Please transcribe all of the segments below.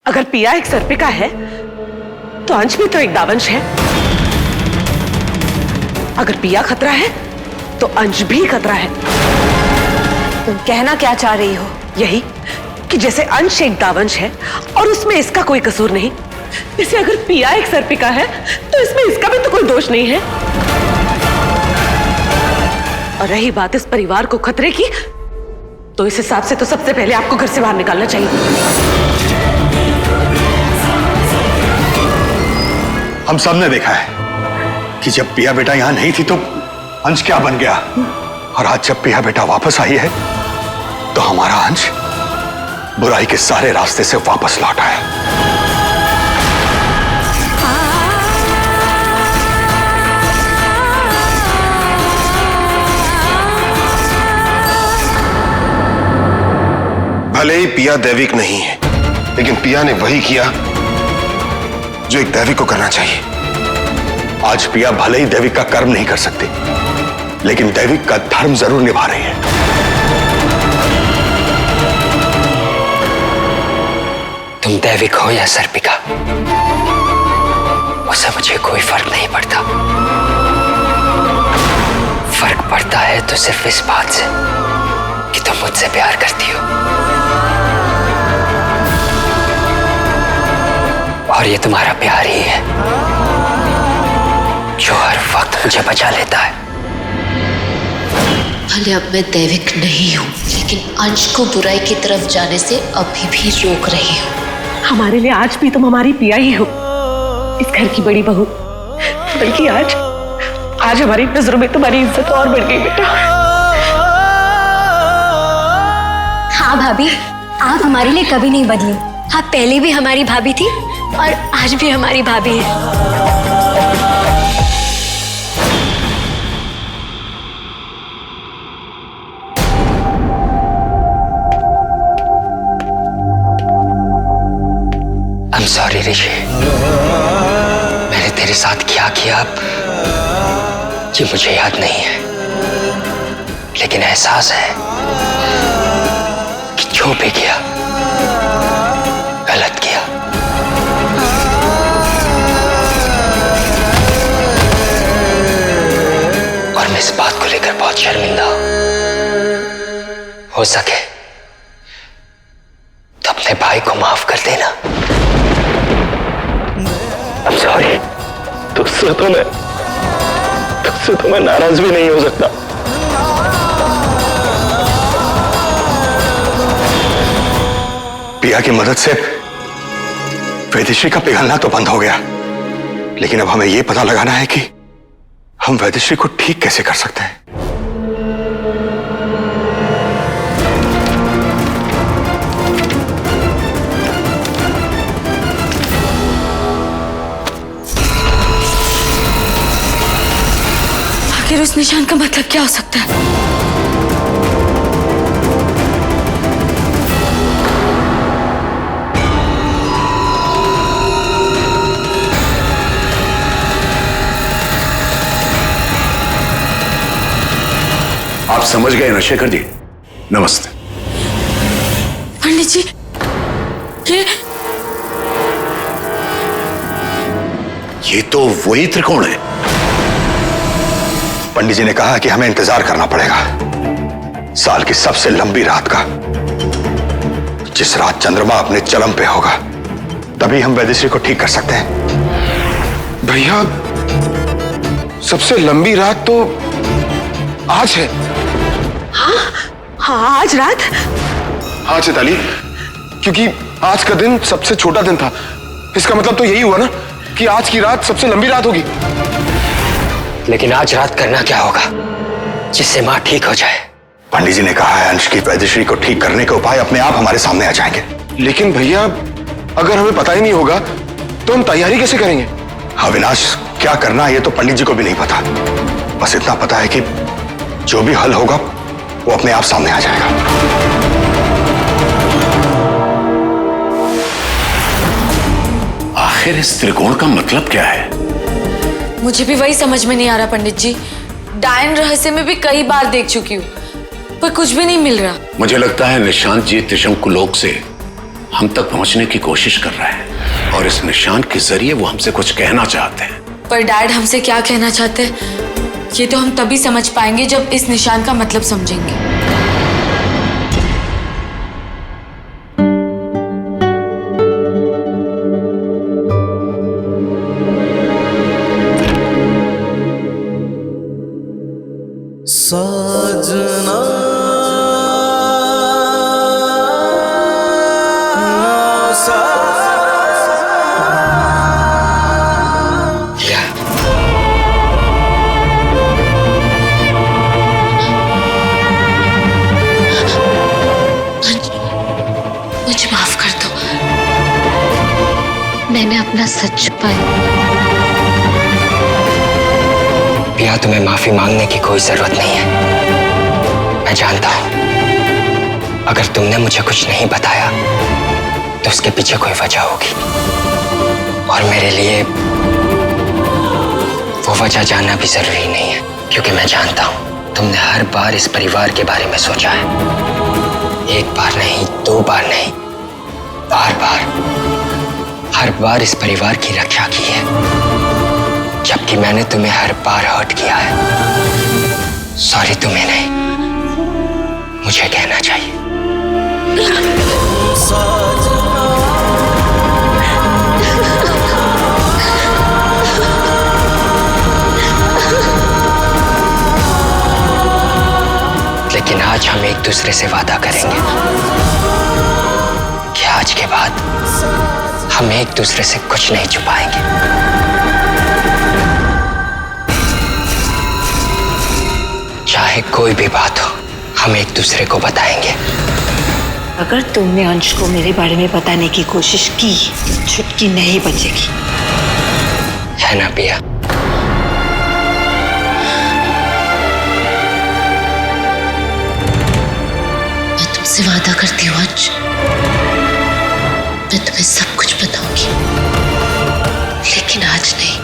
अगर पिया एक सर्पिका है तो अंश भी तो एक दावंश है। अगर पिया खतरा है तो अंश भी खतरा है। तुम कहना क्या चाह रही हो? यही कि जैसे अंश एक दावंश है और उसमें इसका कोई कसूर नहीं, जैसे अगर पिया एक सर्पिका है तो इसमें इसका भी तो कोई दोष नहीं है। और रही बात इस परिवार को खतरे की, तो इस हिसाब से तो सबसे पहले आपको घर से बाहर निकालना चाहिए। हम सब ने देखा है कि जब पिया बेटा यहां नहीं थी तो अंश क्या बन गया, और आज जब पिया बेटा वापस आई है तो हमारा अंश बुराई के सारे रास्ते से वापस लौटा है। भले ही पिया दैविक नहीं है, लेकिन पिया ने वही किया जो एक दैविक को करना चाहिए। आज पिया भले ही दैविक का कर्म नहीं कर सकती, लेकिन दैविक का धर्म जरूर निभा रही है। तुम दैविक हो या सर्पिका, उससे मुझे कोई फर्क नहीं पड़ता। फर्क पड़ता है तो सिर्फ इस बात से कि तुम मुझसे प्यार करती हो, और ये तुम्हारा प्यार ही है जो हर वक्त मुझे बचा लेता है। भले अब मैं दैविक नहीं हूँ, लेकिन अंश को बुराई की तरफ जाने से अभी भी रोक रही हूँ। हमारे लिए आज भी तुम हमारी पिया ही हो, इस घर की बड़ी बहू। बल्कि आज हमारी नजरों में तुम्हारी इज्जत और बढ़ गई बेटा। हाँ भाभी, आप हमारे लिए कभी नहीं बदली। आप पहले भी हमारी भाभी थी और आज भी हमारी भाभी है। I'm sorry ऋषि, मैंने तेरे साथ क्या किया ये मुझे याद नहीं है, लेकिन एहसास है कि जो भी किया गलत किया। और मैं इस बात को लेकर बहुत शर्मिंदा हूं। हो सके तो अपने भाई को माफ कर देना। I'm sorry, तुझसे तो मैं नाराज भी नहीं हो सकता। पिया की मदद से वैदेश्री का पिघलना तो बंद हो गया, लेकिन अब हमें यह पता लगाना है कि हम वैदेश्री को ठीक कैसे कर सकते हैं। आखिर उस निशान का मतलब क्या हो सकता है? आप समझ गए ना शेखर जी? नमस्ते। पंडित जी, ये तो वही त्रिकोण है। पंडित जी ने कहा कि हमें इंतजार करना पड़ेगा साल की सबसे लंबी रात का, जिस रात चंद्रमा अपने चरम पे होगा, तभी हम वैदेश्री को ठीक कर सकते हैं। भैया, सबसे लंबी रात तो आज है। हाँ, आज रात। हाँ चैताली, क्योंकि आज का दिन सबसे छोटा दिन था। इसका मतलब तो यही हुआ ना कि आज की रात सबसे लंबी रात होगी। लेकिन आज रात करना क्या होगा जिससे मां ठीक हो जाए? पंडित जी ने कहा है अंश की वैदेश्री को ठीक करने के उपाय अपने आप हमारे सामने आ जाएंगे। लेकिन भैया, अगर हमें पता ही नहीं होगा तो हम तैयारी कैसे करेंगे? अविनाश, क्या करना है ये तो पंडित जी को भी नहीं पता। बस इतना पता है कि जो भी हल होगा वो अपने आप सामने आ जाएगा। आखिर इस त्रिकोण का मतलब क्या है? मुझे भी वही समझ में नहीं आ रहा पंडित जी। डायन रहस्य में भी कई बार देख चुकी हूँ, पर कुछ भी नहीं मिल रहा। मुझे लगता है निशांत जी त्रिशंकु लोक से हम तक पहुंचने की कोशिश कर रहा है और इस निशान के जरिए वो हमसे कुछ कहना चाहते हैं। पर डैड हमसे क्या कहना चाहते हैं ये तो हम तभी समझ पाएंगे जब इस निशान का मतलब समझेंगे। सजना मुझे माफ कर दो, मैंने अपना सच छुपाया। पिया, तुम्हें माफी मांगने की कोई जरूरत नहीं है। मैं जानता हूं अगर तुमने मुझे कुछ नहीं बताया तो उसके पीछे कोई वजह होगी, और मेरे लिए वो वजह जानना भी जरूरी नहीं है, क्योंकि मैं जानता हूं तुमने हर बार इस परिवार के बारे में सोचा है। एक बार नहीं, दो बार नहीं, बार बार, हर बार इस परिवार की रक्षा की है, जबकि मैंने तुम्हें हर बार हर्ट किया है। सॉरी तुम्हें नहीं, मुझे कहना चाहिए। लेकिन आज हम एक दूसरे से वादा करेंगे कि आज के बाद हम एक दूसरे से कुछ नहीं छुपाएंगे। चाहे कोई भी बात हो, हम एक दूसरे को बताएंगे। अगर तुमने अंश को मेरे बारे में बताने की कोशिश की, छुटकी नहीं बचेगी, है ना पिया? मैं तुमसे वादा करती हूँ अंश, मैं तुम्हें सब कुछ बताऊंगी, लेकिन आज नहीं।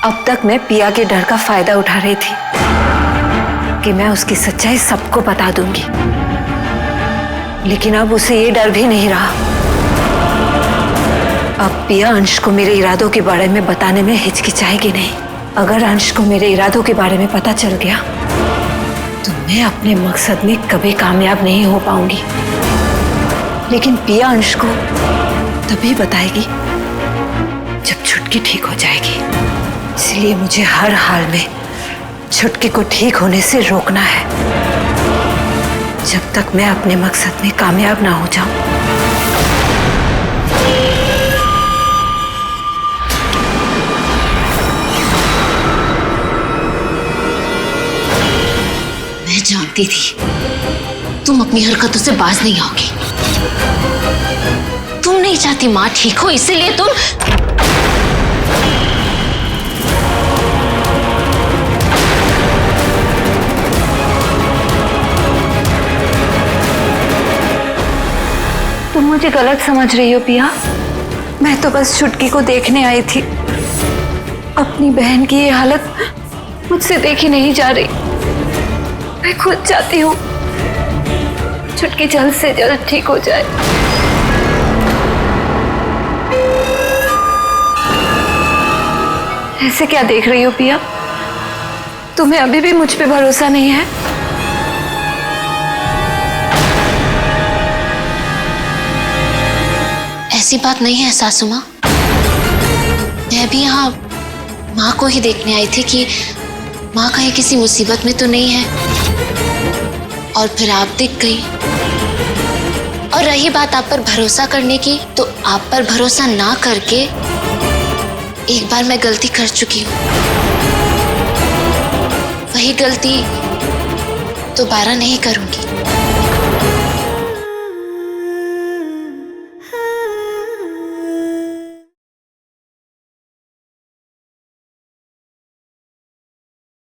अब तक मैं पिया के डर का फायदा उठा रही थी कि मैं उसकी सच्चाई सबको बता दूंगी, लेकिन अब उसे ये डर भी नहीं रहा। अब पिया अंश को मेरे इरादों के बारे में बताने में हिचकिचाएगी नहीं। अगर अंश को मेरे इरादों के बारे में पता चल गया तो मैं अपने मकसद में कभी कामयाब नहीं हो पाऊंगी। लेकिन पिया अंश को तभी बताएगी जब छुटकी ठीक हो जाएगी। इसलिए मुझे हर हाल में छुटकी को ठीक होने से रोकना है, जब तक मैं अपने मकसद में कामयाब ना हो जाऊं। मैं जानती थी तुम अपनी हरकतों से बाज नहीं आओगी। तुम नहीं चाहती माँ ठीक हो, इसीलिए तुम तुम मुझे गलत समझ रही हो पिया। मैं तो बस छुटकी को देखने आई थी। अपनी बहन की ये हालत मुझसे देखी नहीं जा रही। मैं खुद चाहती हूँ छुटकी जल्द से जल्द ठीक हो जाए। ऐसे क्या देख रही हो पिया? तुम्हें अभी भी मुझ पे भरोसा नहीं है? ऐसी बात नहीं है सासू माँ। मैं भी यहाँ माँ को ही देखने आई थी कि माँ कहीं किसी मुसीबत में तो नहीं है, और फिर आप दिख गई। और रही बात आप पर भरोसा करने की, तो आप पर भरोसा ना करके एक बार मैं गलती कर चुकी हूँ। वही गलती दोबारा नहीं करूंगी।